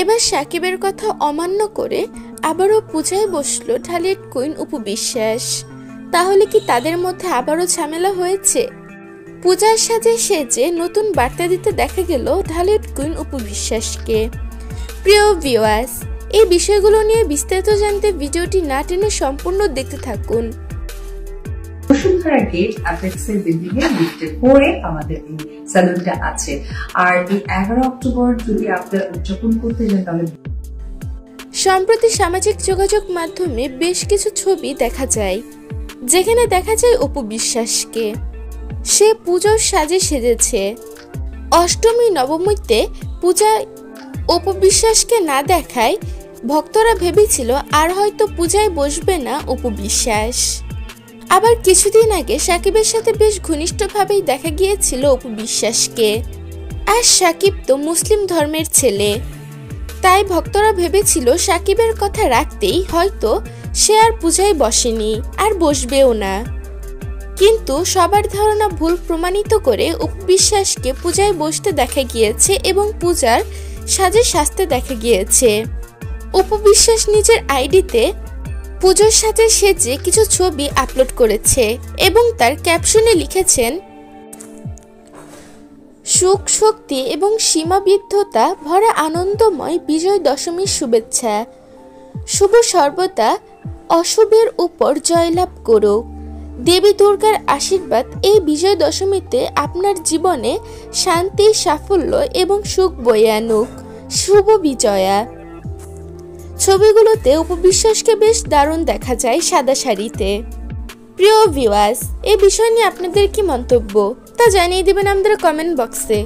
এবার সাকিবের কথা অমান্য করে আবারও পূজায় বসলো ঢালিউড কুইন অপু বিশ্বাস। তাহলে কি তাদের মধ্যে আবারও ঝামেলা হয়েছে? পূজার সাজে সেজে নতুন বার্তা দিতে দেখা গেল ঢালিউড কুইন অপু বিশ্বাসকে। প্রিয় ভিউয়ার্স, এই বিষয়গুলো নিয়ে বিস্তারিত জানতে ভিডিওটি না টেনে সম্পূর্ণ দেখতে থাকুন। বসুন্ধরা গেট অ্যাপেক্সের বিল্ডিং এর লিফটের পরে আমাদের এই সেলুনটা আছে। আর এই 11 অক্টোবর যদি আপনারা উদযাপন করতে যান তাহলে সম্প্রতি সামাজিক যোগাযোগ মাধ্যমে বেশ কিছু ছবি দেখা যায়, যেখানে দেখা যায় অপু বিশ্বাসকে। সে পুজোর সাজে সেজেছে। অষ্টমী নবমীতে পূজায় অপু বিশ্বাসকে না দেখায় ভক্তরা ভেবেছিল আর হয়তো পূজায় বসবে না অপু বিশ্বাস। আবার কিছুদিন আগে সাকিবের সাথে বেশ ঘনিষ্ঠভাবেই দেখা গিয়েছিল অপু বিশ্বাসকে। আর সাকিব তো মুসলিম ধর্মের ছেলে, তাই ভক্তরা ভেবেছিল সাকিবের কথা রাখতেই হয়তো সে আর পূজায় বসেনি আর বসবেও না। কিন্তু সবার ধারণা ভুল প্রমাণিত করে অপু বিশ্বাসকে পূজায় বসতে দেখা গিয়েছে এবং পূজার সাজে সাজতে দেখা গিয়েছে। অপু বিশ্বাস নিজের আইডিতে পুজোর সাথে সেজে কিছু ছবি আপলোড করেছে এবং তার ক্যাপশনে লিখেছেন, সুখ শক্তি এবং সীমাবদ্ধতা ভরা আনন্দময় বিজয় দশমীর শুভেচ্ছা। শুভ সর্বদা অশুভের উপর জয়লাভ করুক। দেবী দুর্গার আশীর্বাদ এই বিজয় দশমীতে আপনার জীবনে শান্তি, সাফল্য এবং সুখ বয়ে আনুক। শুভ বিজয়া। ছবিগুলোতে অপু বিশ্বাসকে বেশ দারুণ দেখা যায় সাদা শাড়িতে। প্রিয় ভিউয়ার্স, এই বিষয় নিয়ে আপনাদের কি মন্তব্য তা জানিয়ে দিবেন আমাদের কমেন্ট বক্সে।